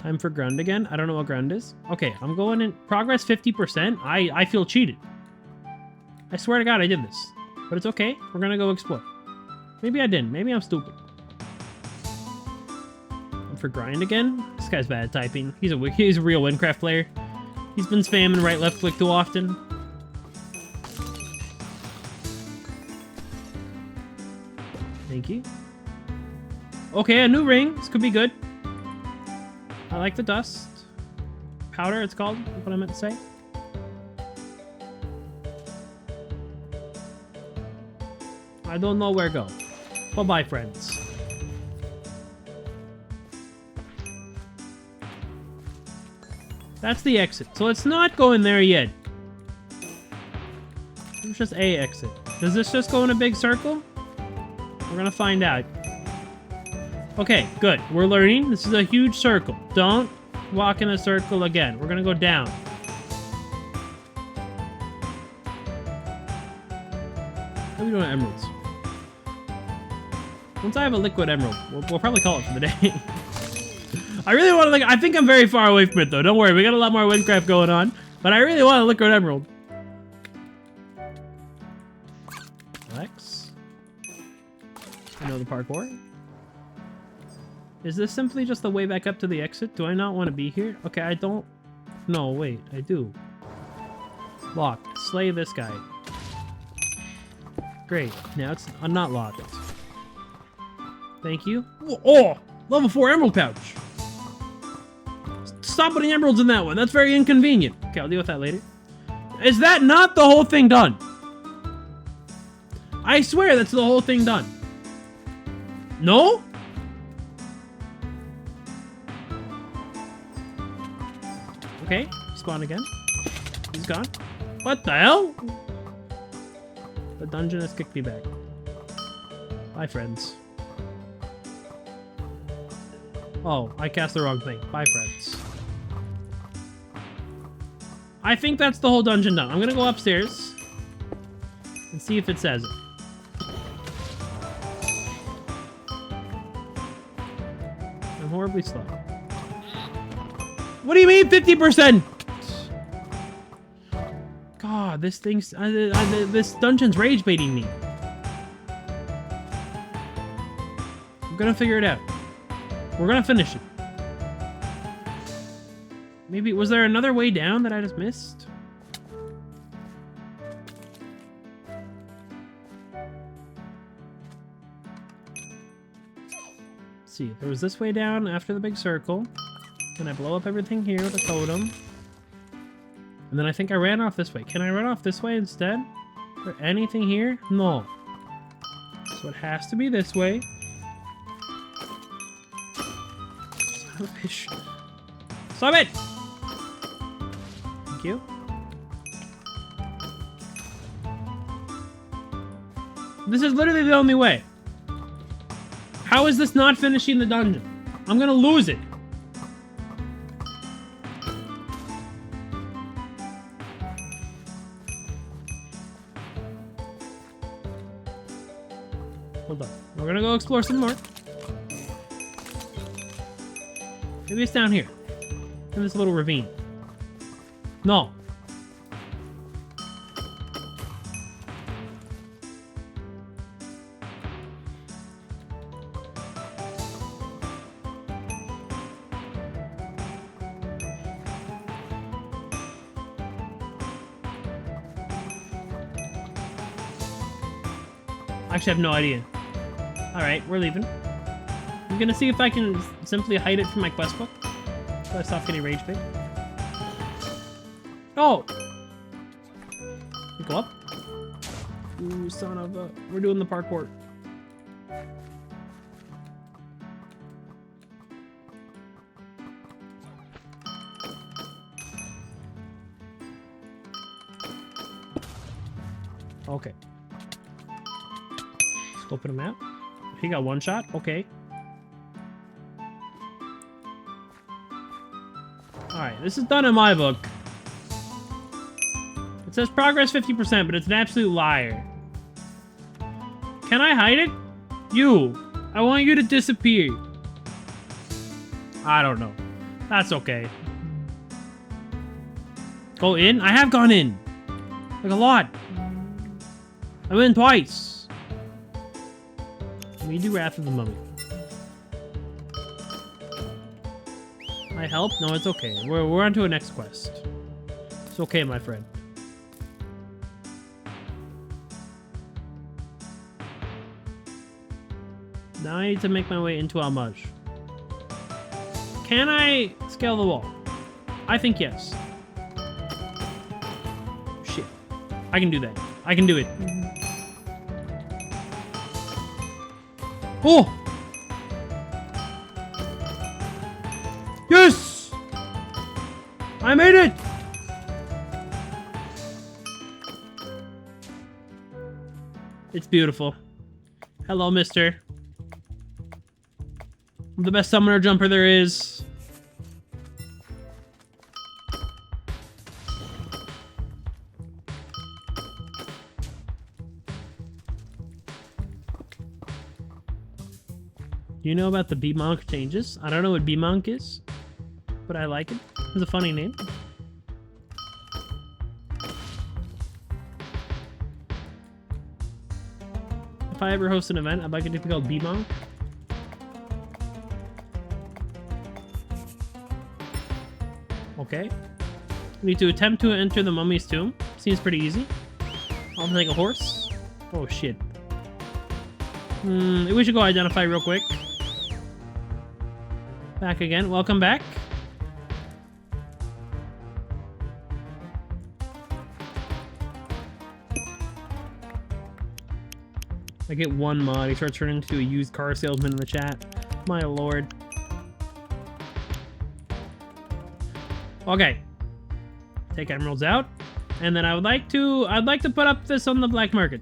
Time for ground again. I don't know what ground is. Okay, I'm going in progress 50%. I feel cheated. I swear to God I did this. But it's okay. We're gonna go explore. Maybe I didn't. Maybe I'm stupid. And for grind again. This guy's bad at typing. He's a real Wynncraft player. He's been spamming right left click too often. Thank you. Okay, a new ring. This could be good. I like the dust. Powder, it's called. That's what I meant to say. I don't know where to go. Bye-bye, friends. That's the exit. So let's not go in there yet. It's just a exit. Does this just go in a big circle? We're gonna find out. Okay, good. We're learning. This is a huge circle. Don't walk in a circle again. We're gonna go down. What are we doing with emeralds? Once I have a liquid emerald, we'll probably call it for the day. I really want to I think I'm very far away from it though. Don't worry, we got a lot more Wynncraft going on. But I really want a liquid emerald. Relax. I know the parkour. Is this simply just the way back up to the exit? Do I not want to be here? Okay, I don't... No, wait, I do. Locked. Slay this guy. Great. Now it's not locked. Thank you. Oh! Level 4 emerald pouch! Stop putting emeralds in that one. That's very inconvenient. Okay, I'll deal with that later. Is that not the whole thing done? I swear that's the whole thing done. No? Okay, spawn again. He's gone. What the hell? The dungeon has kicked me back. Bye, friends. Oh, I cast the wrong thing. Bye, friends. I think that's the whole dungeon done. I'm gonna go upstairs and see if it says it. I'm horribly slow. What do you mean 50%? God, this thing's... this dungeon's rage baiting me. I'm gonna figure it out. We're gonna finish it. Maybe... Was there another way down that I just missed? Let's see. There was this way down after the big circle. Can I blow up everything here with a totem? And then I think I ran off this way. Can I run off this way instead? Is there anything here? No. So it has to be this way. Son of a bitch. Stop it! Thank you. This is literally the only way. How is this not finishing the dungeon? I'm gonna lose it. Hold on. We're gonna go explore some more. Maybe it's down here. In this little ravine. No. I actually have no idea. Alright, we're leaving. I'm gonna see if I can simply hide it from my quest book. So I stop getting rage bait. Oh! Go up. Ooh, son of a... We're doing the parkour. Okay. Open him out. He got one shot. Okay. Alright, this is done in my book. It says progress 50%, but it's an absolute liar. Can I hide it? You. I want you to disappear. I don't know. That's okay. Go in? I have gone in. Like a lot. I went in twice. Let me do Wrath of the Mummy. I help? No, it's okay. We're on to a next quest. It's okay, my friend. Now I need to make my way into Almaj. Can I scale the wall? I think yes. Shit. I can do that. I can do it. Oh! Yes! I made it! It's beautiful. Hello, mister. I'm the best summoner jumper there is. Do you know about the B-Monk changes? I don't know what B-Monk is, but I like it. It's a funny name. If I ever host an event, I'd like it to be called B-Monk. Okay. We need to attempt to enter the mummy's tomb. Seems pretty easy. I'll take a horse. Oh, shit. We should go identify real quick. Back again. Welcome back. I get one mod. He starts turning into a used car salesman in the chat. My lord. Okay. Take emeralds out. And then I'd like to put up this on the black market.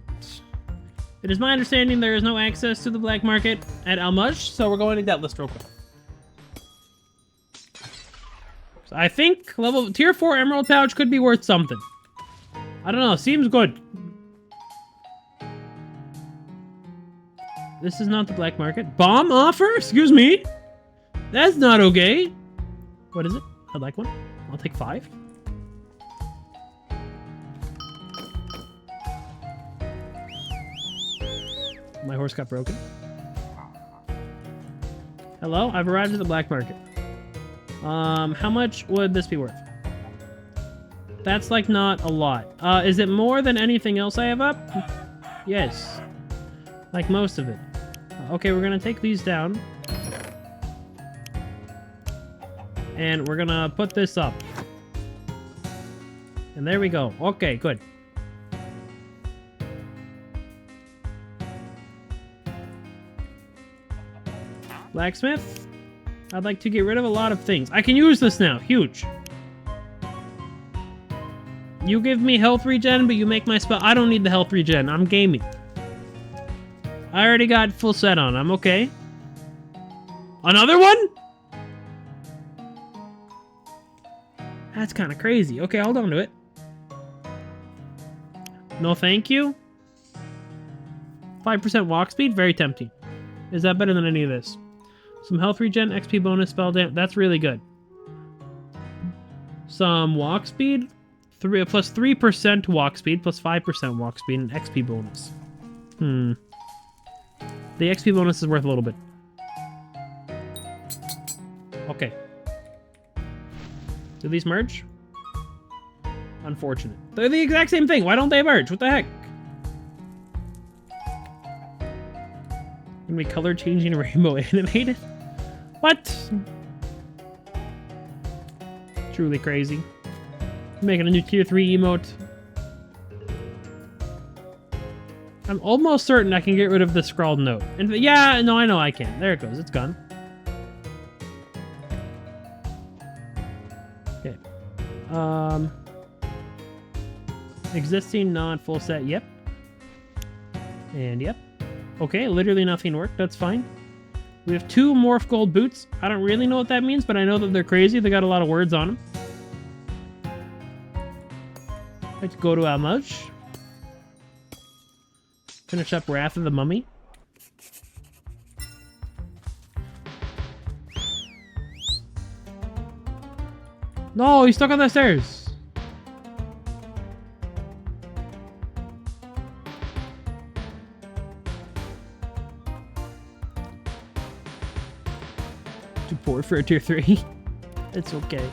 It is my understanding there is no access to the black market at Almaj, so we're going to that list real quick. So I think tier 4 emerald pouch could be worth something. I don't know, seems good. This is not the black market. Bomb offer? Excuse me? That's not okay. What is it? I'd like one. I'll take 5. My horse got broken. Hello? I've arrived at the black market. How much would this be worth? That's like not a lot. Is it more than anything else I have up? Yes. Like most of it. Okay, we're gonna take these down. And we're gonna put this up. And there we go. Okay, good. Blacksmith? I'd like to get rid of a lot of things. I can use this now. Huge. You give me health regen, but you make my spell. I don't need the health regen. I'm gaming. I already got full set on. I'm okay. Another one? That's kind of crazy. Okay, hold on to it. No thank you. 5% walk speed? Very tempting. Is that better than any of this? Some health regen, XP bonus, spell damage. That's really good. Some walk speed. Plus 3% walk speed, plus 5% walk speed, and XP bonus. The XP bonus is worth a little bit. Okay. Do these merge? Unfortunate. They're the exact same thing. Why don't they merge? What the heck? Can we color changing rainbow animated? What? Truly crazy. Making a new tier 3 emote. I'm almost certain I can get rid of the scrawled note. And yeah, no, I know I can. There it goes. It's gone. Okay. Existing non-full set. Yep. And yep. Okay, literally nothing worked. That's fine. We have 2 morph gold boots. I don't really know what that means, but I know that they're crazy. They got a lot of words on them. Let's go to Almaj. Finish up Wrath of the Mummy. No, he's stuck on the stairs. Too poor for a tier 3. It's okay.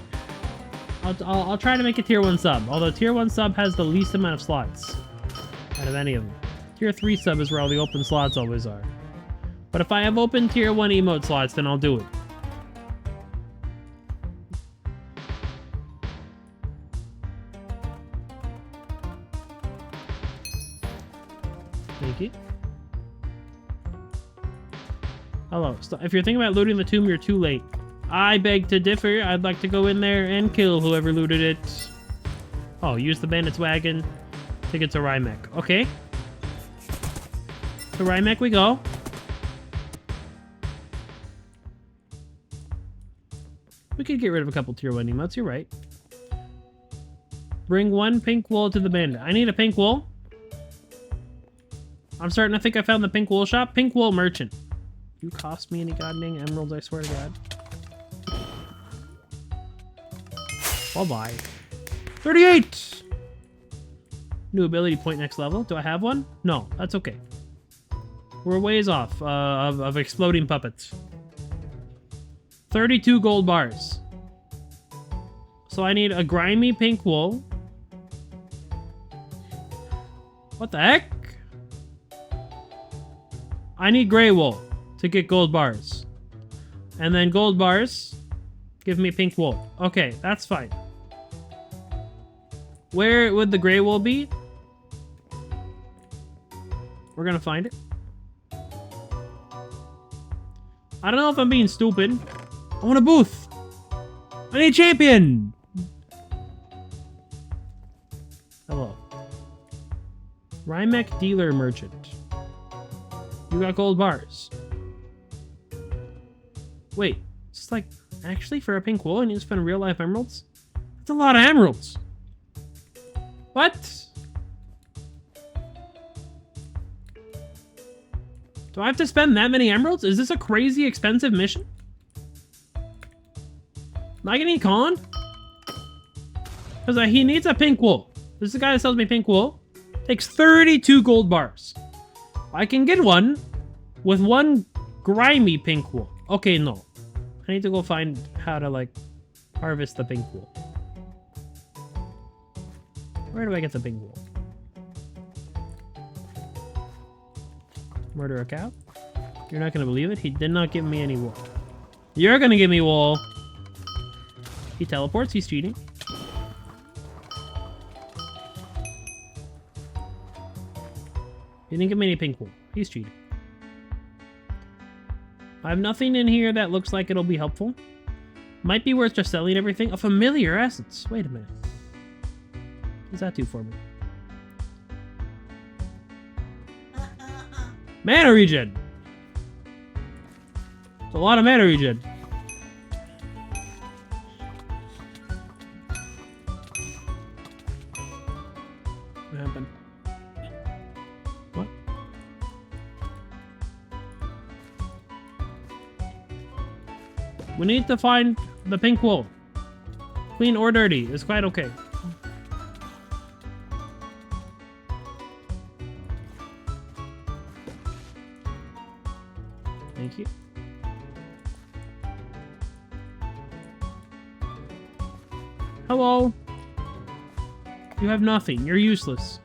I'll try to make a tier 1 sub. Although tier 1 sub has the least amount of slots out of any of them. Tier 3 sub is where all the open slots always are. But if I have open tier 1 emote slots, then I'll do it. Thank you. Hello. If you're thinking about looting the tomb, you're too late. I beg to differ. I'd like to go in there and kill whoever looted it. Oh, use the bandit's wagon to get to Rymek. Okay. To Rymek we go. We could get rid of a couple tier 1 emotes, you're right. Bring 1 pink wool to the bandit. I need a pink wool. I'm starting to think I found the pink wool shop. Pink wool merchant. You cost me any goddamn emeralds, I swear to God. Bye-bye. 38! New ability point next level. Do I have one? No, that's okay. We're ways off of exploding puppets. 32 gold bars. So I need a grimy pink wool. What the heck? I need gray wool to get gold bars. And then gold bars give me pink wool. Okay, that's fine. Where would the gray wool be? We're gonna find it. I don't know if I'm being stupid. I want a booth. I need a champion. Hello. Rymek dealer merchant. You got gold bars. Wait, it's like actually for a pink wool I need to spend real life emeralds? That's a lot of emeralds. What? Do I have to spend that many emeralds? Is this a crazy expensive mission? Am I getting conned? Because he needs a pink wool. This is the guy that sells me pink wool. Takes 32 gold bars. I can get one with 1 grimy pink wool. Okay, no. I need to go find how to, like, harvest the pink wool. Where do I get the pink wool? Murder a cow? You're not gonna believe it. He did not give me any wool. You're gonna give me wool. He teleports. He's cheating. He didn't give me any pink wool. He's cheating. I have nothing in here that looks like it'll be helpful. Might be worth just selling everything. A familiar essence. Wait a minute. What does that do for me? Mana regen. It's a lot of mana regen. What happened? What? We need to find the pink wool. Clean or dirty is quite okay. Thank you. Hello. You have nothing. You're useless.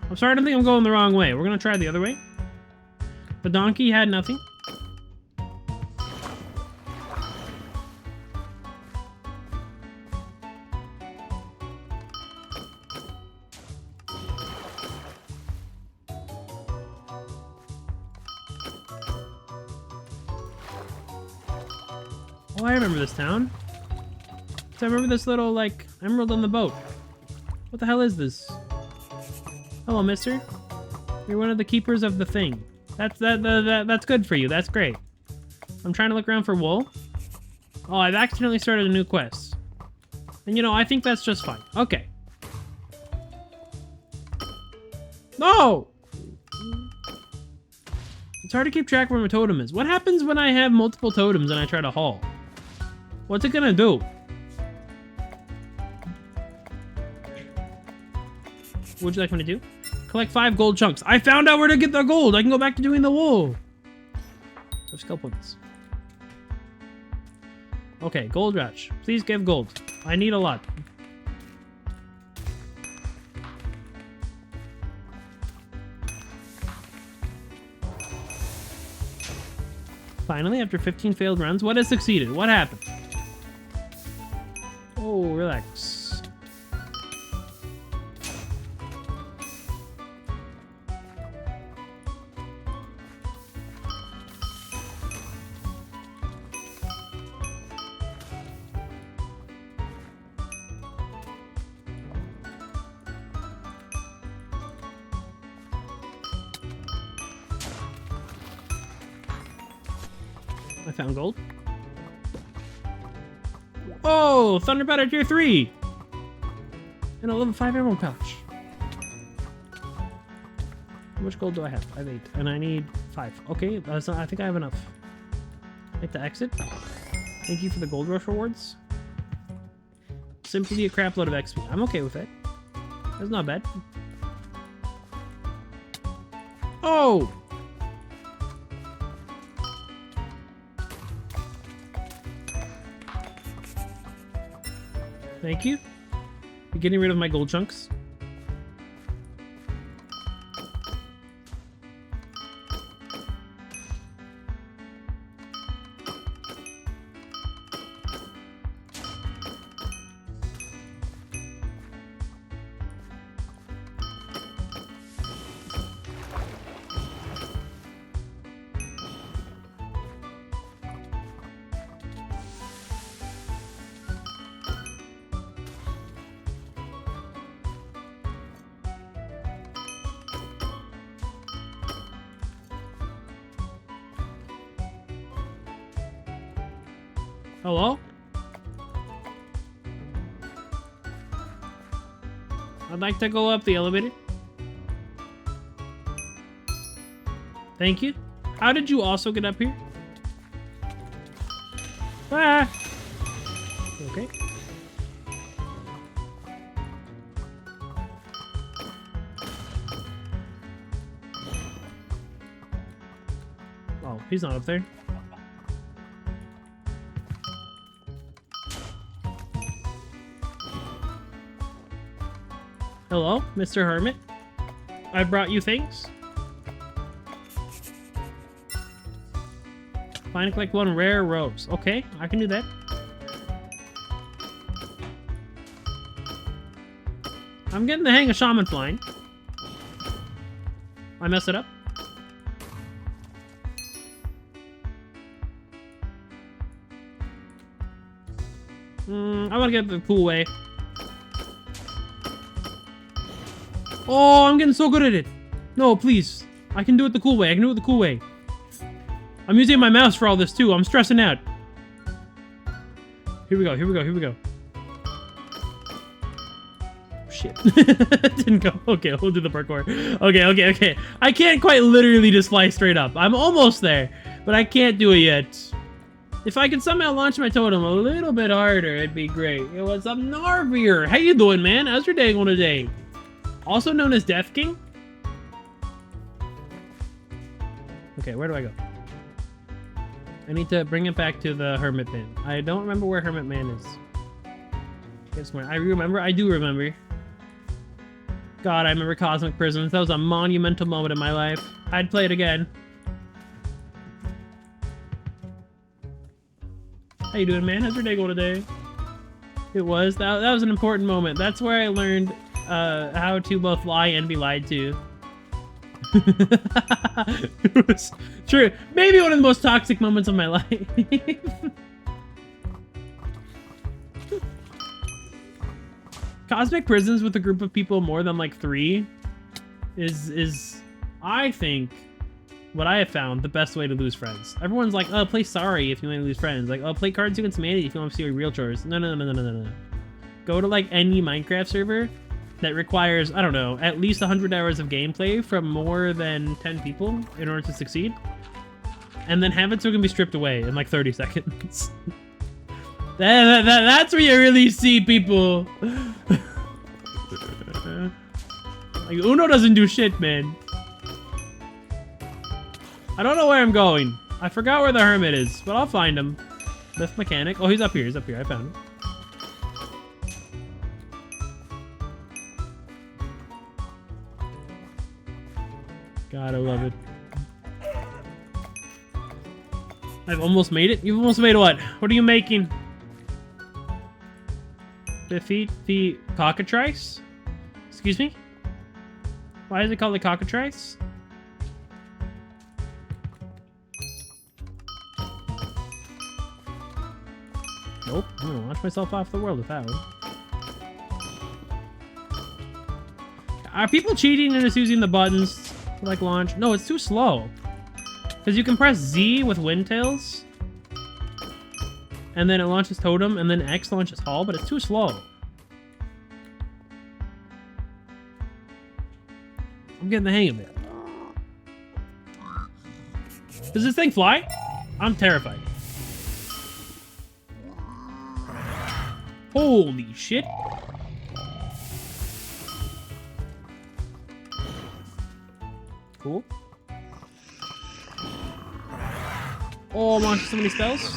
I'm starting to think I'm going the wrong way. We're gonna try the other way. The donkey had nothing. Oh, I remember this town. So I remember this little, like, emerald on the boat. What the hell is this? Hello, mister. You're one of the keepers of the thing. That's good for you. That's great. I'm trying to look around for wool. Oh, I've accidentally started a new quest. And, you know, I think that's just fine. Okay. No! It's hard to keep track where my totem is. What happens when I have multiple totems and I try to haul? What's it gonna do? What would you like me to do? Collect 5 gold chunks. I found out where to get the gold. I can go back to doing the wool. There's skill points. Okay, gold rush. Please give gold. I need a lot. Finally, after 15 failed runs, what has succeeded? What happened? Oh, relax. I found gold. Oh, Thunder Powder Tier 3! And a level 5 emerald pouch. How much gold do I have? I have 8, and I need 5. Okay, that's not, I think I have enough. Like to exit. Thank you for the gold rush rewards. Simply a crap load of XP. I'm okay with it. That's not bad. Oh! Thank you. You're getting rid of my gold chunks. Hello? I'd like to go up the elevator. Thank you. How did you also get up here? Ah! Okay. Oh, he's not up there. Hello, Mr. Hermit. I brought you things. Find and collect 1 rare rose. Okay, I can do that. I'm getting the hang of shaman flying. I messed it up. I want to get the cool way. Oh, I'm getting so good at it. No, please. I can do it the cool way. I can do it the cool way. I'm using my mouse for all this, too. I'm stressing out. Here we go. Here we go. Here we go. Shit. Didn't go. Okay, we'll do the parkour. Okay, okay, okay. I can't quite literally just fly straight up. I'm almost there, but I can't do it yet. If I could somehow launch my totem a little bit harder, it'd be great. Yo, what's up, Narvier? How you doing, man? How's your day going today? Also known as Death King? Okay, where do I go? I need to bring it back to the Hermit Man. I don't remember where Hermit Man is. Get somewhere. I remember. I do remember. God, I remember Cosmic Prisons. That was a monumental moment in my life. I'd play it again. How you doing, man? How's your day going today? It was. That was an important moment. That's where I learned how to both lie and be lied to. It was true. Maybe one of the most toxic moments of my life. Cosmic Prisons with a group of people more than like 3 is I think what I have found the best way to lose friends. Everyone's like, oh, play Sorry if you want to lose friends. Like, oh, play Cards Against Humanity if you want to see your real chores. No, no, no, no, no, no, no. Go to like any Minecraft server that requires, I don't know, at least 100 hours of gameplay from more than 10 people in order to succeed. and then have it so it can be stripped away in like 30 seconds. That's where you really see people. Like, Uno doesn't do shit, man. I don't know where I'm going. I forgot where the hermit is, but I'll find him. Lift mechanic. Oh, he's up here. He's up here. I found him. God, I love it. I've almost made it. You've almost made what? What are you making? Defeat the cockatrice? Excuse me? Why is it called the cockatrice? Nope. I'm gonna launch myself off the world with that one. Are people cheating and just using the buttons to like launch? No, it's too slow. Because you can press Z with Windtails. And then it launches Totem, and then X launches Hall, but it's too slow. I'm getting the hang of it. Does this thing fly? I'm terrified. Holy shit. Cool. Oh, launches so many spells.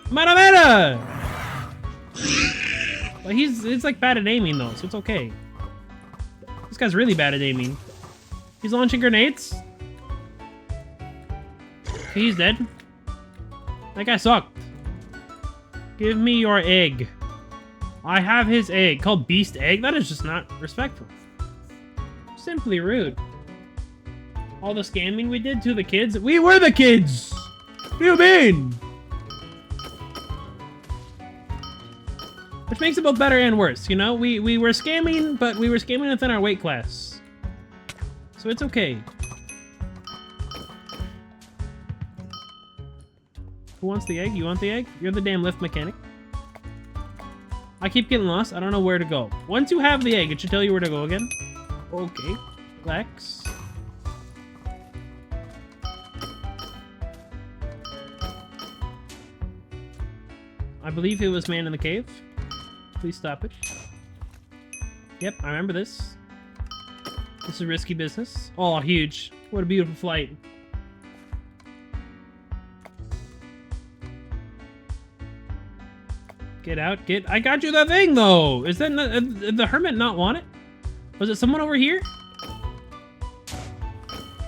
Meta! But it's like bad at aiming though, so it's okay. This guy's really bad at aiming. He's launching grenades. Okay, he's dead. That guy sucked. Give me your egg. I have his egg. Called Beast Egg? That is just not respectful. Simply rude. All the scamming we did to the kids. We were the kids! What do you mean? Which makes it both better and worse, you know? We were scamming, but we were scamming within our weight class. So it's okay. Who wants the egg? You want the egg? You're the damn lift mechanic. I keep getting lost. I don't know where to go. Once you have the egg, it should tell you where to go again. Okay. Relax. I believe it was man in the cave. Please stop it. Yep, I remember this. This is risky business. Oh, huge. What a beautiful flight. Get out, get... I got you the thing, though! Is that not, the hermit not want it? Was it someone over here?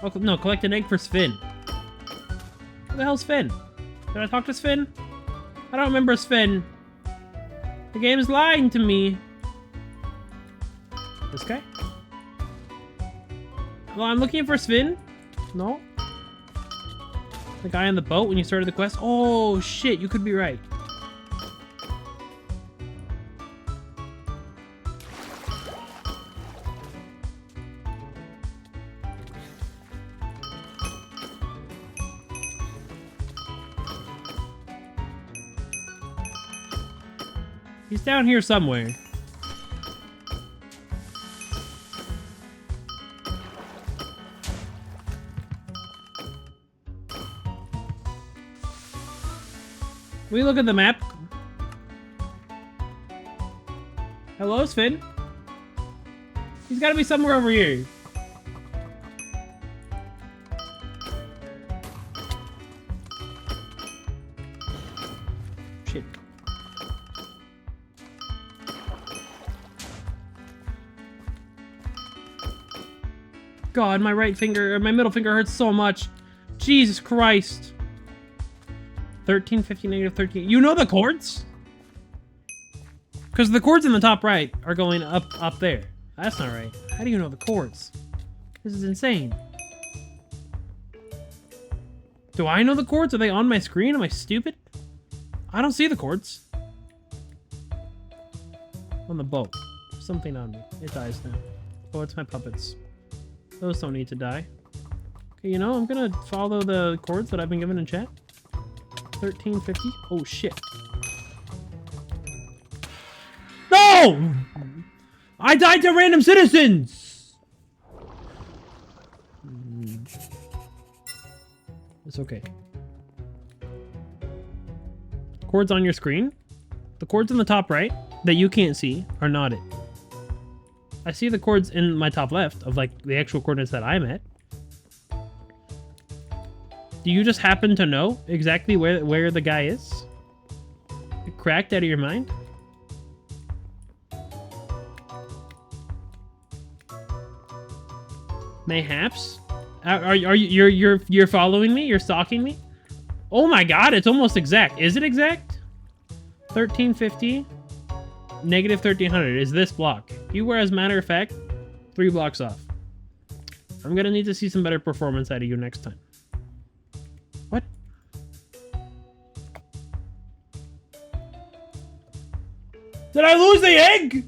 Oh, no, collect an egg for Sven. Who the hell's Sven? Did I talk to Sven? I don't remember Sven. The game is lying to me. This guy? Well, I'm looking for Sven. No? The guy on the boat when you started the quest? Oh, shit, you could be right. He's down here somewhere. We look at the map. Hello, Sven. He's got to be somewhere over here. Shit. God, my right finger, or my middle finger hurts so much. Jesus Christ. 13, 15, negative 13. You know the chords? Because the chords in the top right are going up there. That's not right. How do you know the chords? This is insane. Do I know the chords? Are they on my screen? Am I stupid? I don't see the chords. On the boat. Something on me. It dies now. Oh, it's my puppets. Those don't need to die. Okay, you know, I'm gonna follow the chords that I've been given in chat. 1350. Oh, shit. No! I died to random citizens! It's okay. Chords on your screen? The chords in the top right that you can't see are not it. I see the chords in my top left of like the actual coordinates that I'm at. Do you just happen to know exactly where the guy is? You cracked out of your mind? Mayhaps? Are you're following me? You're stalking me? Oh my god, it's almost exact. Is it exact? 1350, negative 1300 is this block. You were, as a matter of fact, 3 blocks off. I'm gonna need to see some better performance out of you next time. What? Did I lose the egg?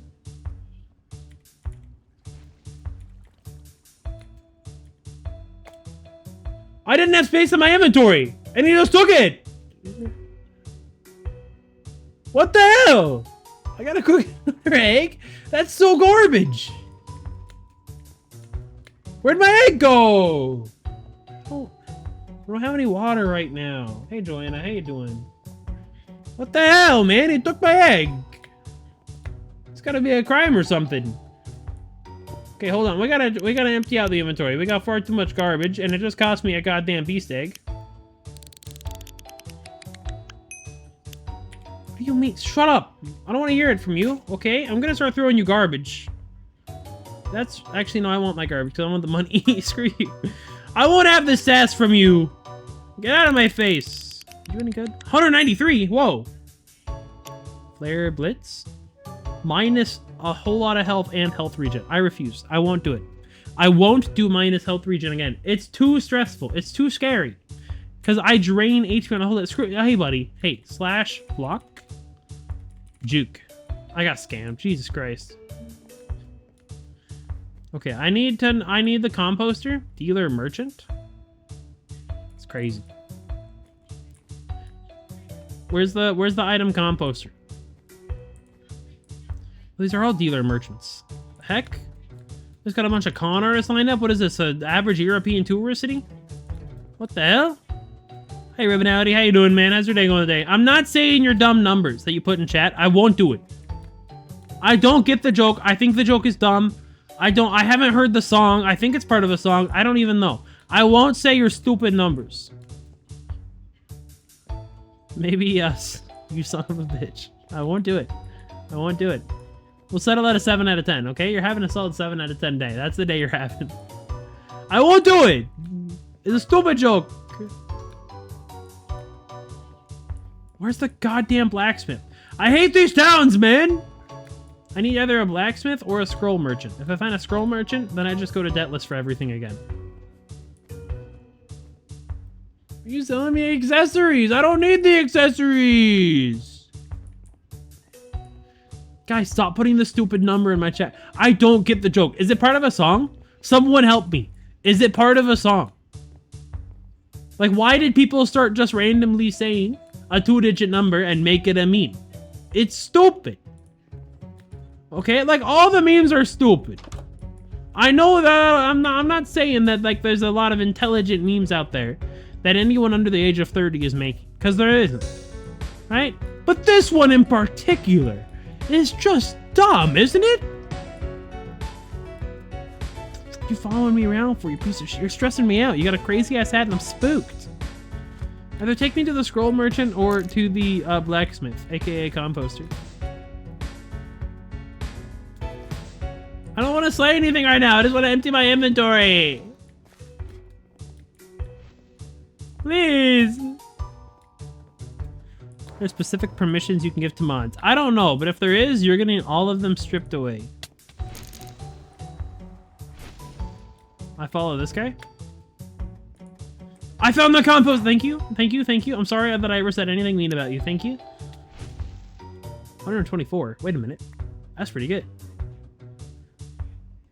I didn't have space in my inventory, and he just took it. What the hell? I gotta cook another egg? That's so garbage. Where'd my egg go? Oh, I don't have any water right now. Hey, Joanna, how you doing? What the hell, man? He took my egg. It's gotta be a crime or something. Okay, hold on. We gotta empty out the inventory. We got far too much garbage, and it just cost me a goddamn beast egg. What do you mean? Shut up! I don't want to hear it from you. Okay, I'm gonna start throwing you garbage. That's actually no. I want my garbage because I want the money. Screw you. I won't have this sass from you. Get out of my face. You any good? 193. Whoa. Flare Blitz. Minus a whole lot of health and health regen. I refuse. I won't do it. I won't do minus health regen again. It's too stressful. It's too scary. Because I drain HP on a whole lot. Screw. Hey, buddy. Hey, slash block. Juke. I got scammed. Jesus Christ. Okay, I need the composter. Dealer merchant. It's crazy. Where's the item composter? These are all dealer merchants. Heck? Just got a bunch of con artists lined up. What is this? An average European tourist city? What the hell? Hey, Ribbonality, how you doing, man? How's your day going today? I'm not saying your dumb numbers that you put in chat. I won't do it. I don't get the joke. I think the joke is dumb. I haven't heard the song. I think it's part of a song. I don't even know. I won't say your stupid numbers. Maybe yes. You son of a bitch. I won't do it. I won't do it. We'll settle at a 7 out of 10, okay? You're having a solid 7 out of 10 day. That's the day you're having. I won't do it! It's a stupid joke. Where's the goddamn blacksmith? I hate these towns, man! I need either a blacksmith or a scroll merchant. If I find a scroll merchant, then I just go to debtless for everything again. Are you selling me accessories? I don't need the accessories! Guys, stop putting the stupid number in my chat. I don't get the joke. Is it part of a song? Someone help me. Is it part of a song? Like, why did people start just randomly saying a 2-digit number and make it a meme? It's stupid. Okay? Like, all the memes are stupid. I know that I'm not saying that, like, there's a lot of intelligent memes out there that anyone under the age of 30 is making. Because there isn't. Right? But this one in particular is just dumb, isn't it? What are you following me around for, you piece of shit? You're stressing me out. You got a crazy ass hat and I'm spooked. Either take me to the scroll merchant or to the blacksmith, aka composter. I don't want to slay anything right now. I just want to empty my inventory. Please. There's specific permissions you can give to mods. I don't know, but if there is, you're getting all of them stripped away. I follow this guy. I found the compost. Thank you. Thank you. Thank you. I'm sorry that I ever said anything mean about you. Thank you. 124. Wait a minute. That's pretty good.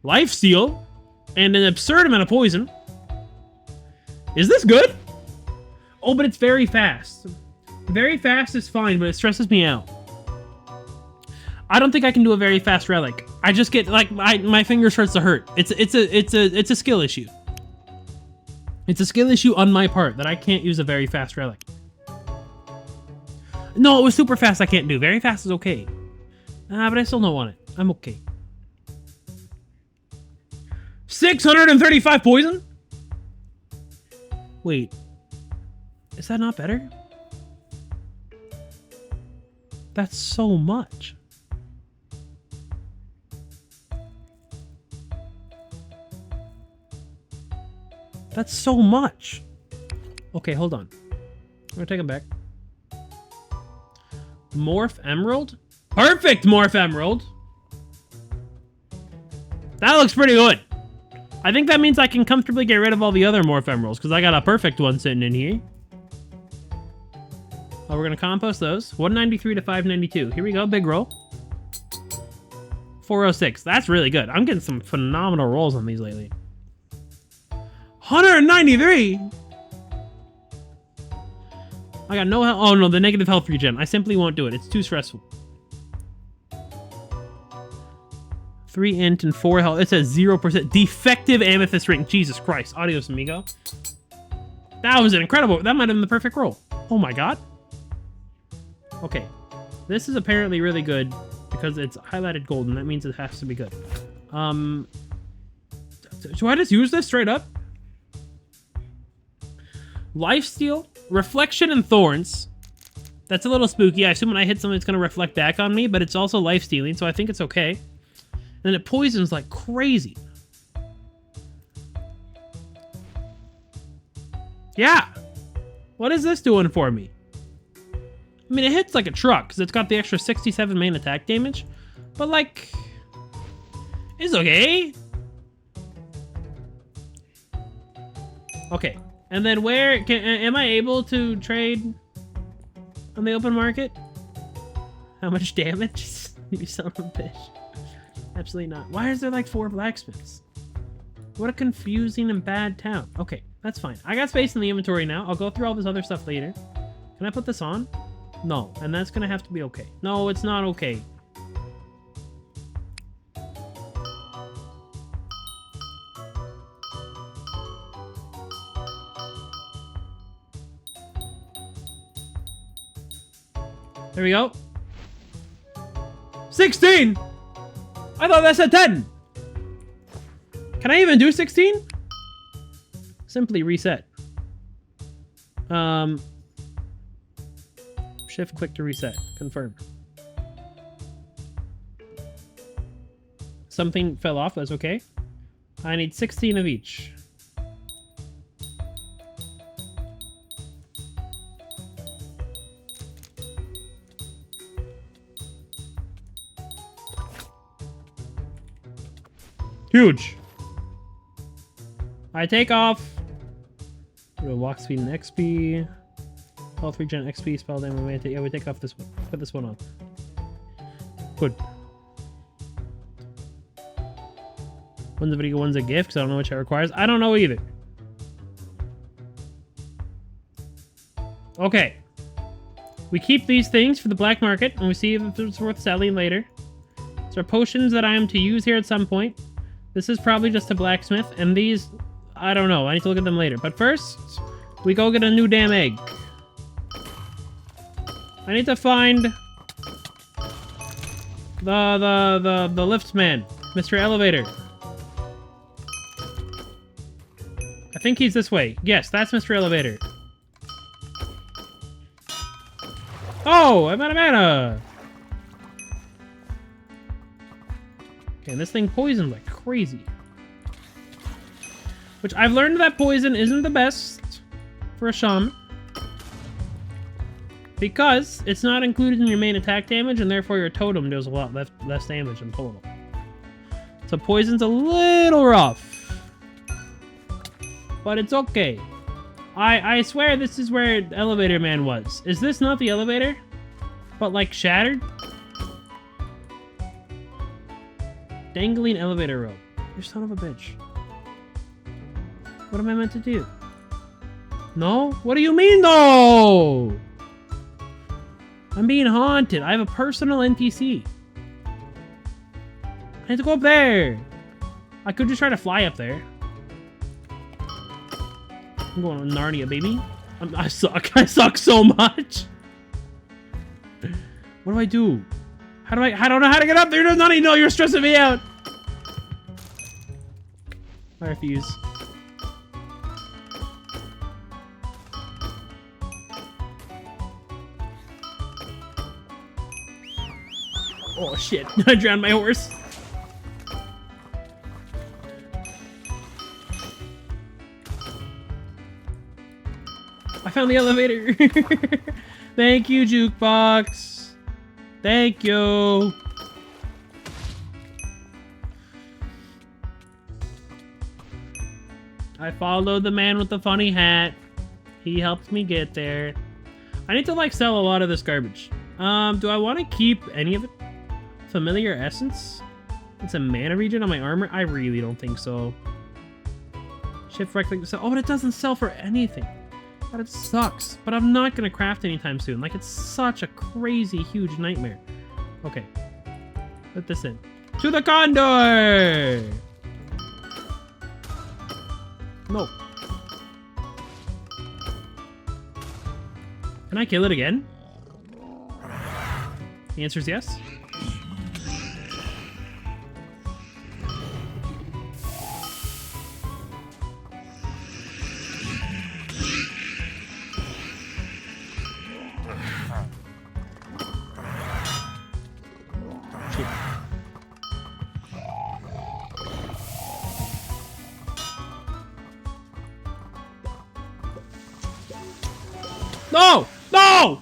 Life steal and an absurd amount of poison. Is this good? Oh, but it's very fast. Very fast is fine, but it stresses me out. I don't think I can do a very fast relic. I just get like my finger starts to hurt. It's a skill issue. It's a skill issue on my part that I can't use a very fast relic. No, it was super fast I can't do. Very fast is okay. But I still don't want it. I'm okay. 635 poison? Wait. Is that not better? That's so much. That's so much. Okay, hold on. I'm gonna take him back. Morph Emerald? Perfect Morph Emerald! That looks pretty good. I think that means I can comfortably get rid of all the other Morph Emeralds, because I got a perfect one sitting in here. Oh, we're gonna compost those. 193 to 592. Here we go, big roll. 406. That's really good. I'm getting some phenomenal rolls on these lately. 193? I got no health. Oh no, the negative health regen. I simply won't do it. It's too stressful. 3 int and 4 health. It says 0% defective amethyst ring. Jesus Christ. Adios, amigo. That was an incredible. That might have been the perfect roll. Oh my god. Okay. This is apparently really good because it's highlighted gold, and that means it has to be good. Do I just use this straight up? Lifesteal, Reflection, and Thorns. That's a little spooky. I assume when I hit something, it's going to reflect back on me, but it's also life-stealing, so I think it's okay. And it poisons like crazy. Yeah. What is this doing for me? I mean, it hits like a truck, because it's got the extra 67 main attack damage. But, like, it's okay. Okay. And then where am I able to trade on the open market? How much damage? You son of a bitch. Absolutely not. Why is there like 4 blacksmiths? What a confusing and bad town. Okay, that's fine. I got space in the inventory now. I'll go through all this other stuff later. Can I put this on? No, and that's gonna have to be okay. No, it's not okay. There we go. 16! I thought that said 10! Can I even do 16? Simply reset. Shift click to reset. Confirm. Something fell off, that's okay. I need 16 of each. Huge. I take off. Walk speed and XP. Health regen, XP, spell damage. Yeah, we take off this one. Put this one on. Good. One's a video, one's a gift, because I don't know which it requires. I don't know either. Okay. We keep these things for the black market, and we see if it's worth selling later. These are potions that I am to use here at some point. This is probably just a blacksmith, and these, I don't know. I need to look at them later. But first, we go get a new damn egg. I need to find the lift man, Mr. Elevator. I think he's this way. Yes, that's Mr. Elevator. Oh, I'm out of mana. Okay, and this thing poisoned like crazy. Which I've learned that poison isn't the best for a shaman. Because it's not included in your main attack damage, and therefore your totem does a lot less damage in total. So poison's a little rough. But it's okay. I swear this is where Elevator Man was. Is this not the elevator? But like shattered? Dangling elevator rope. You son of a bitch. What am I meant to do? No? What do you mean no? I'm being haunted. I have a personal NPC. I need to go up there. I could just try to fly up there. I'm going with Narnia, baby. I suck. I suck so much. What do I do? I don't know how to get up there. There's nothing. No, you're stressing me out. I refuse. Oh shit, I drowned my horse. I found the elevator. Thank you, Jukebox. Thank you. I followed the man with the funny hat. He helped me get there. I need to like sell a lot of this garbage. Do I want to keep any of it? Familiar essence? It's a mana regen on my armor? I really don't think so. Shift right click to sell. Oh, but it doesn't sell for anything. But it sucks. But I'm not gonna craft anytime soon. Like, it's such a crazy, huge nightmare. Okay. Put this in. To the condor! No. Can I kill it again? The answer is yes. No! No!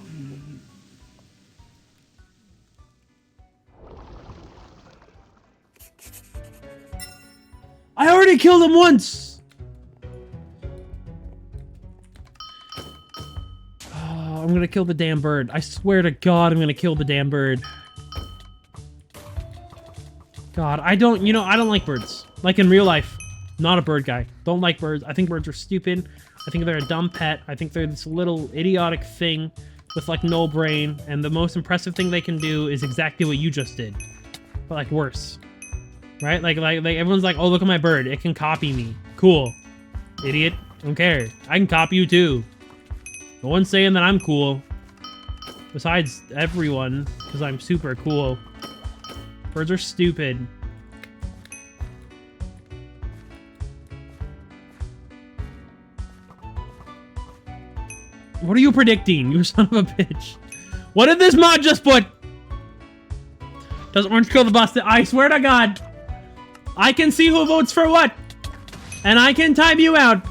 I already killed him once! Oh, I'm gonna kill the damn bird. I swear to God, I'm gonna kill the damn bird. God, I don't like birds. Like in real life. Not a bird guy. Don't like birds. I think birds are stupid. I think they're a dumb pet. I think they're this little idiotic thing with like no brain, and the most impressive thing they can do is exactly what you just did, but like worse, right? Like everyone's like, oh, look at my bird, it can copy me. Cool, idiot. Don't care. I can copy you too. No one's saying that I'm cool, besides everyone, because I'm super cool. Birds are stupid. What are you predicting, you son of a bitch? What did this mod just put? Does orange kill the busted? I swear to God. I can see who votes for what. And I can time you out.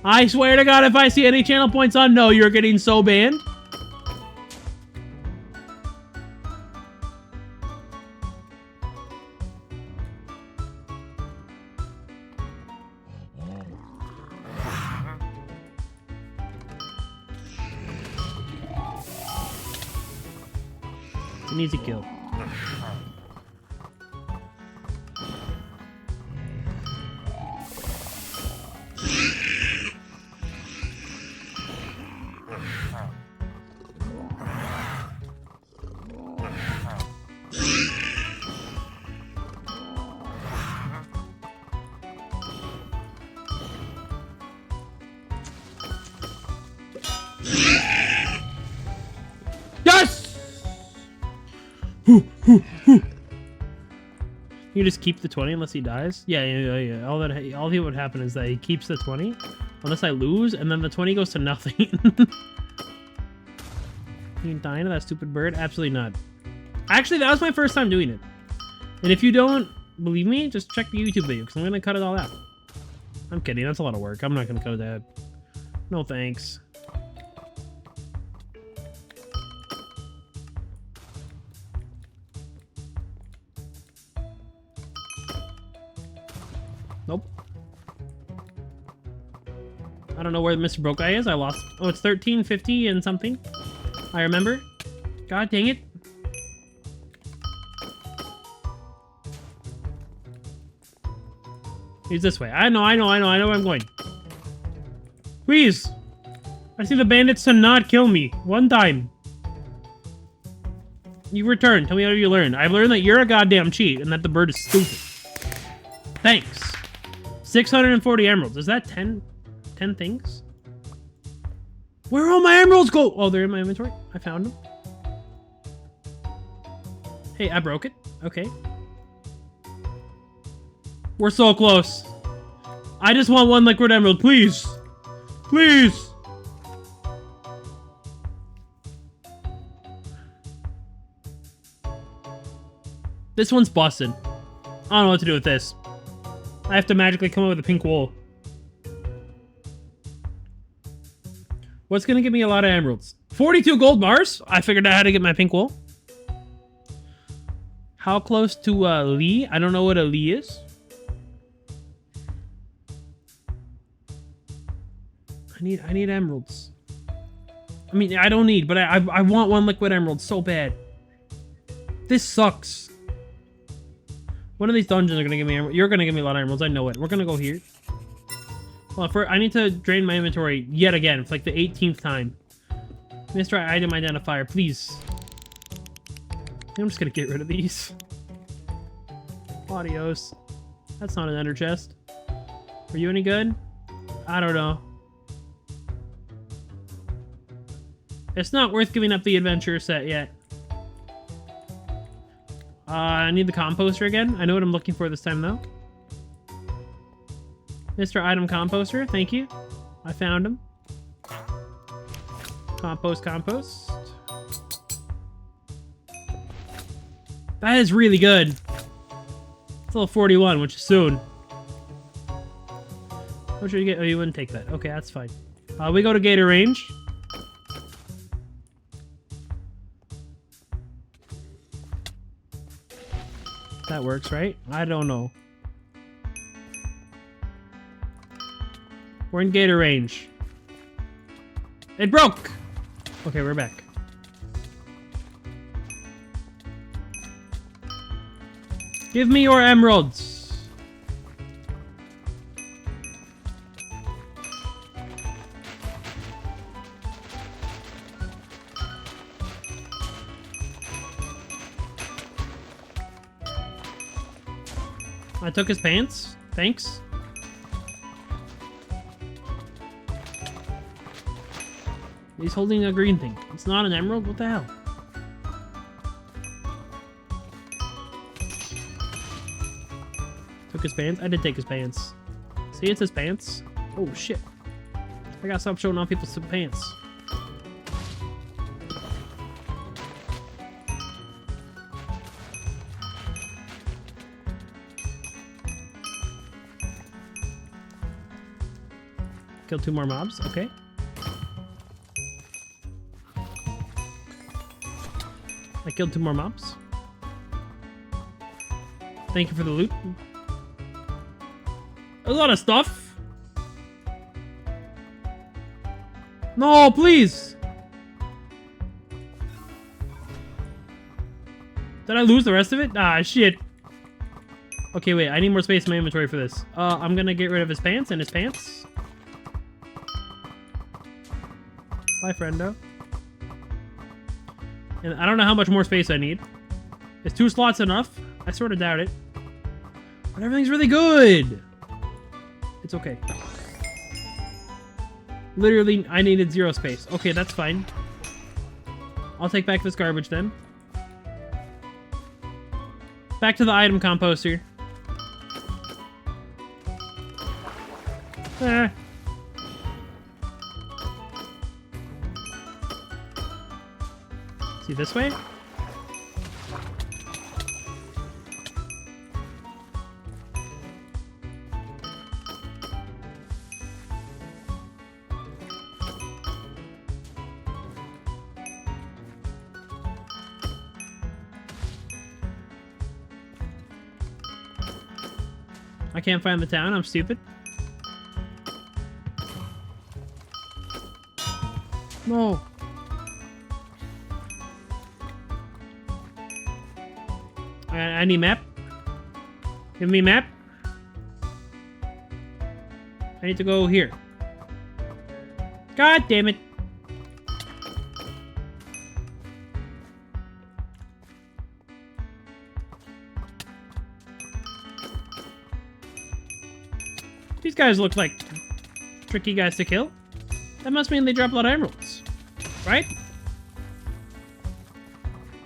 I swear to God, if I see any channel points on no, you're getting so banned. An easy kill. You just keep the 20 unless he dies? Yeah. All that would happen is that he keeps the 20 unless I lose, and then the 20 goes to nothing. You dying to that stupid bird? Absolutely not. Actually, that was my first time doing it. And if you don't believe me, just check the YouTube video, because I'm gonna cut it all out. I'm kidding, that's a lot of work. I'm not gonna cut that. No thanks. Nope. I don't know where Mr. Broke Guy is. I lost. Oh, it's 1350 and something. I remember. God dang it. He's this way. I know where I'm going. Please. I see the bandits to not kill me. One time. You return. Tell me how you learn. I've learned that you're a goddamn cheat and that the bird is stupid. Thanks. 640 emeralds. Is that 10? 10 things. Where all my emeralds go? Oh, they're in my inventory. I found them. Hey, I broke it. Okay. We're so close. I just want one liquid emerald, please. Please. This one's busted. I don't know what to do with this. I have to magically come up with a pink wool. What's gonna give me a lot of emeralds? 42 gold bars? I figured out how to get my pink wool. How close to Lee? I don't know what a Lee is. I need emeralds. I mean, I don't need, but I want one liquid emerald so bad. This sucks. One of these dungeons are gonna give me emeralds. You're gonna give me a lot of emeralds. I know it. We're gonna go here. Well, I need to drain my inventory yet again. It's like the 18th time. Mr. Item Identifier, please. I'm just gonna get rid of these. Adios. That's not an ender chest. Are you any good? I don't know. It's not worth giving up the adventure set yet. I need the composter again. I know what I'm looking for this time, though. Mr. Item Composter, thank you. I found him. Compost. That is really good. It's level 41, which is soon. What should you get? Oh, you wouldn't take that. Okay, that's fine. We go to Gator Range. That works, right? I don't know. We're in Gator Range. It broke! Okay, we're back. Give me your emeralds! I took his pants. Thanks. He's holding a green thing. It's not an emerald? What the hell? Took his pants? I did take his pants. See, it's his pants. Oh, shit. I gotta stop showing off people's pants. Kill 2 more mobs. Okay. I killed 2 more mobs. Thank you for the loot. A lot of stuff. No, please. Did I lose the rest of it? Ah, shit. Okay, wait. I need more space in my inventory for this. I'm gonna get rid of his pants and his pants. Bye, friendo. And I don't know how much more space I need. Is 2 slots enough? I sort of doubt it. But everything's really good. It's okay. Literally, I needed 0 space. Okay, that's fine. I'll take back this garbage then. Back to the item composter. Ah. See this way? I can't find the town, I'm stupid. No. I need map. Give me map. I need to go here. God damn it. These guys look like tricky guys to kill. That must mean they drop a lot of emeralds. Right?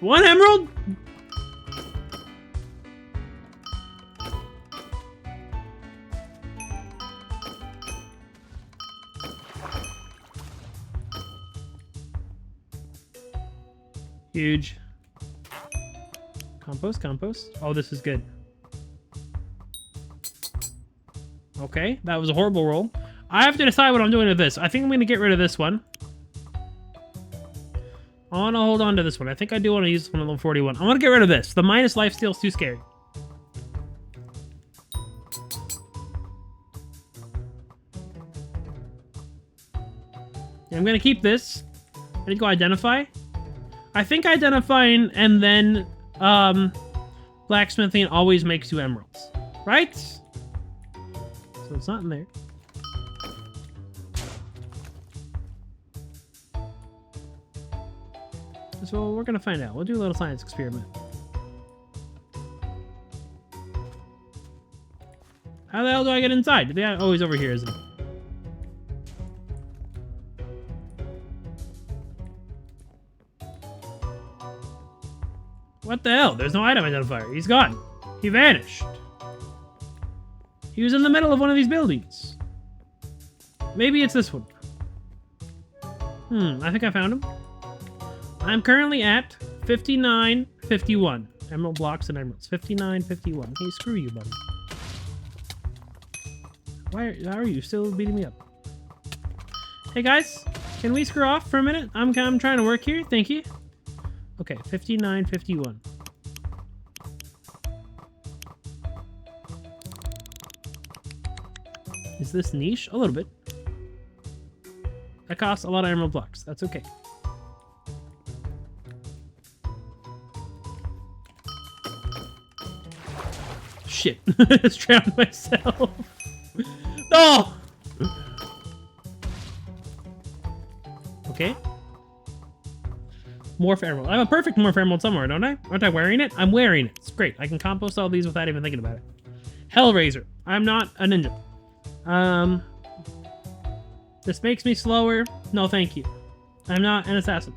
1 emerald? Huge. Compost, compost. Oh, this is good. Okay, that was a horrible roll. I have to decide what I'm doing with this. I think I'm going to get rid of this one. I want to hold on to this one. I think I do want to use this one at level 41. I want to get rid of this. The minus lifesteal is too scary. Yeah, I'm going to keep this. I need to go identify. I think identifying and then blacksmithing always makes you emeralds. Right? So it's not in there. So we're going to find out. We'll do a little science experiment. How the hell do I get inside? Oh, he's over here, isn't he? What the hell? There's no item identifier. He's gone. He vanished. He was in the middle of one of these buildings. Maybe it's this one. I think I found him. I'm currently at 59.51. Emerald blocks and emeralds. 59.51. Hey, screw you, buddy. How are you still beating me up? Hey, guys. Can we screw off for a minute? I'm trying to work here. Thank you. Okay, 59.51. Is this niche? A little bit. That costs a lot of emerald blocks. That's okay. Shit. I just drowned myself. No! Okay. Morph emerald. I have a perfect morph emerald somewhere, don't I? Aren't I wearing it? I'm wearing it. It's great. I can compost all these without even thinking about it. Hellraiser. I'm not a ninja. This makes me slower. No, thank you. I'm not an assassin.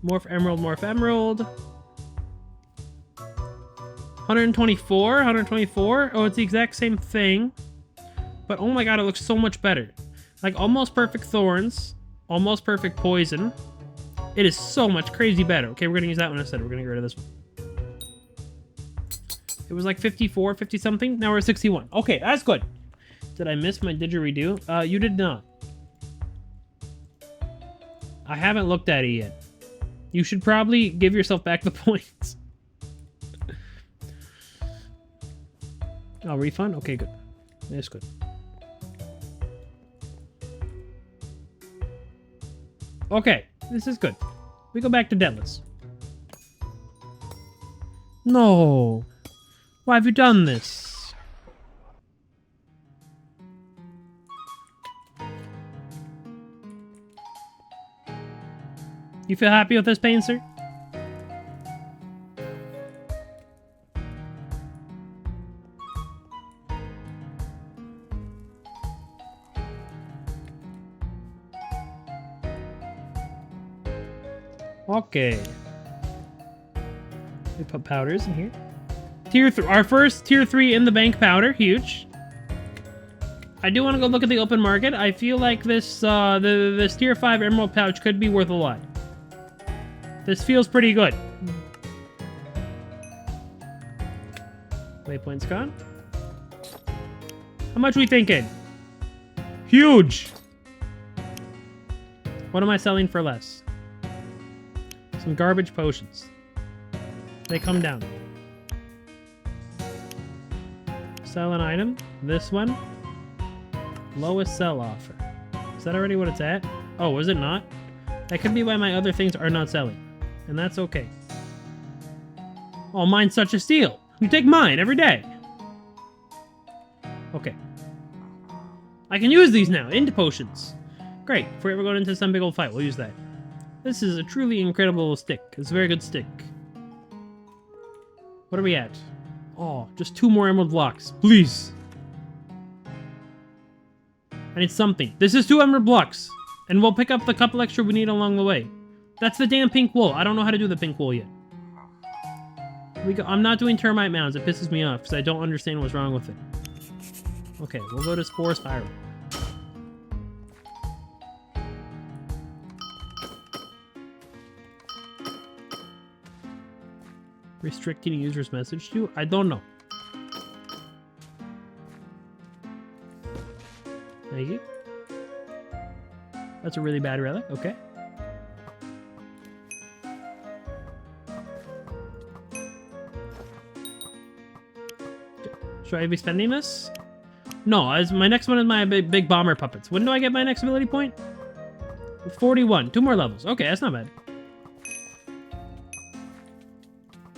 Morph emerald, morph emerald. 124, 124. Oh, it's the exact same thing. But oh my god, it looks so much better. Like almost perfect thorns. Almost perfect poison. It is so much crazy better. Okay, we're gonna use that one instead. We're gonna get rid of this one. It was like 54, 50 something. Now we're at 61. Okay, that's good. Did I miss my didgeridoo? You did not. I haven't looked at it yet. You should probably give yourself back the points. Oh, refund? Okay, good. That's good. Okay, this is good. We go back to Deadless. No. Why have you done this? You feel happy with this pain, sir? Okay. We put powders in here. Our first tier 3 in the bank powder, huge. I do want to go look at the open market. I feel like this this tier 5 emerald pouch could be worth a lot. This feels pretty good. Waypoint's gone. How much we thinking? Huge. What am I selling for less? Some garbage potions. They come down. Sell an item. This one. Lowest sell offer. Is that already what it's at? Oh, is it not? That could be why my other things are not selling. And that's okay. Oh, mine's such a steal. You take mine every day. Okay. I can use these now into potions. Great. If we're ever going into some big old fight, we'll use that. This is a truly incredible stick. It's a very good stick. What are we at? Oh, just 2 more emerald blocks. Please. I need something. This is 2 emerald blocks. And we'll pick up the couple extra we need along the way. That's the damn pink wool. I don't know how to do the pink wool yet. I'm not doing termite mounds. It pisses me off because I don't understand what's wrong with it. Okay, we'll go to Spore Spiral. Restricting a user's message to? I don't know. Thank you. That's a really bad relic. Okay. Should I be spending this? No, my next one is my big bomber puppets. When do I get my next ability point? 41. 2 more levels. Okay, that's not bad.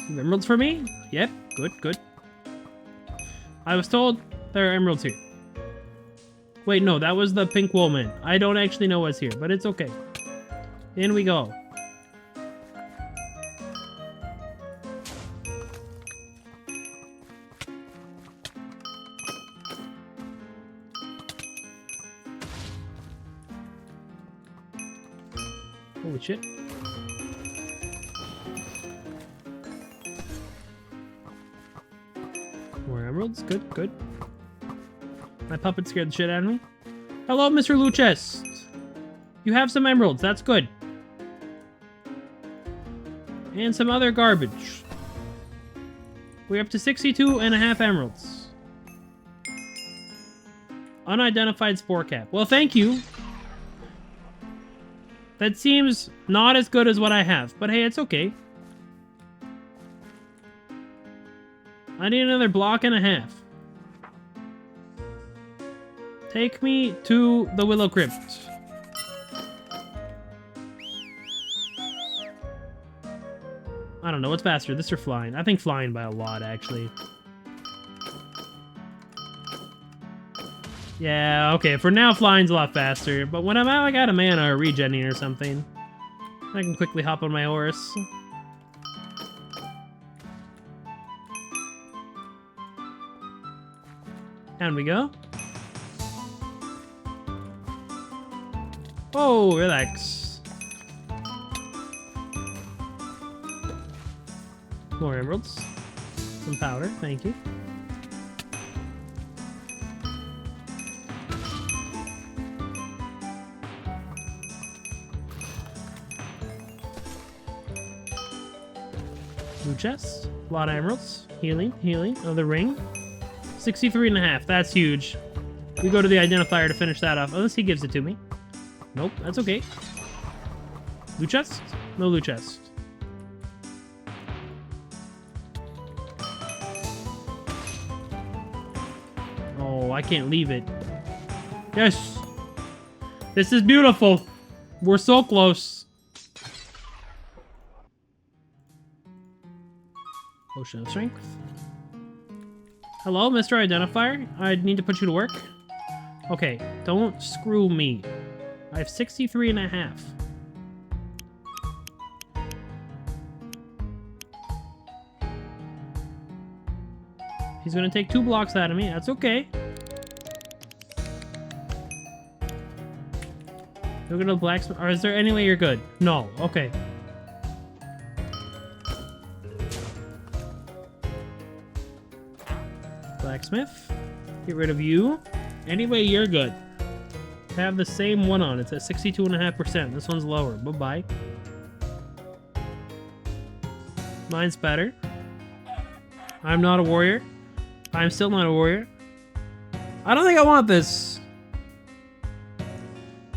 Emeralds for me? Yep. Good, good. I was told there are emeralds here. Wait, no, that was the pink wool man. I don't actually know what's here, but it's okay. In we go. Holy shit. More emeralds. Good, good. My puppet scared the shit out of me. Hello, Mr. Luchest. You have some emeralds. That's good. And some other garbage. We're up to 62.5 emeralds. Unidentified spore cap. Well, thank you. That seems not as good as what I have, but hey, it's okay. I need another block and a half. Take me to the Willow Crypt. I don't know, what's faster, this or flying? I think flying by a lot, actually. Yeah, okay, for now flying's a lot faster, but when I'm out of mana or regenning or something, I can quickly hop on my horse. Down we go. Oh, relax. More emeralds. Some powder, thank you. Blue chest. A lot of emeralds. Healing, healing. Another ring. 63.5. That's huge. We go to the identifier to finish that off. Unless he gives it to me. Nope, that's okay. Loot chest? No loot chest. Oh, I can't leave it. Yes! This is beautiful! We're so close. Potion of Strength. Hello, Mr. Identifier. I need to put you to work. Okay, don't screw me. I have 63.5. He's gonna take 2 blocks out of me. That's okay. Look at the blacksmith. Or is there any way you're good? No. Okay. Blacksmith. Get rid of you. Anyway, you're good. Have the same one on. It's at 62.5%. This one's lower. Bye-bye. Mine's better. I'm not a warrior. I'm still not a warrior. I don't think I want this.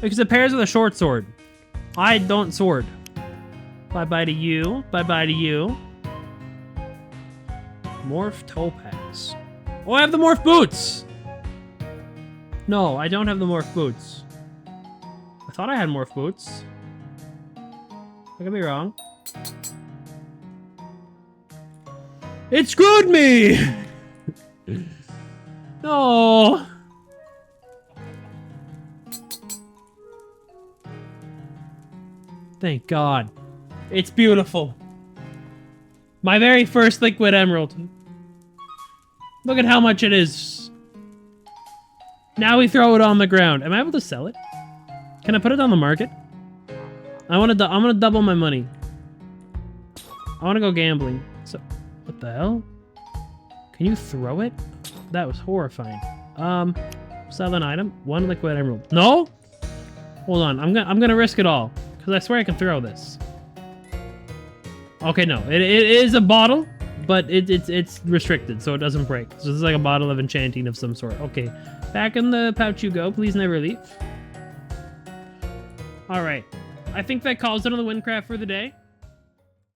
Because it pairs with a short sword. I don't sword. Bye-bye to you. Bye-bye to you. Morph topaz. Oh, I have the morph boots! No, I don't have the morph boots. I thought I had morph boots. I could be wrong. It screwed me! No! Thank God. It's beautiful. My very first liquid emerald. Look at how much it is. Now we throw it on the ground. Am I able to sell it? Can I put it on the market? I'm gonna double my money. I want to go gambling. So, what the hell? Can you throw it? That was horrifying. Sell an item. 1 liquid emerald. No? Hold on. I'm gonna risk it all because I swear I can throw this. Okay, no. It is a bottle, but it's restricted, so it doesn't break. So this is like a bottle of enchanting of some sort. Okay, back in the pouch you go. Please never leave. All right. I think that calls it on the Wynncraft for the day.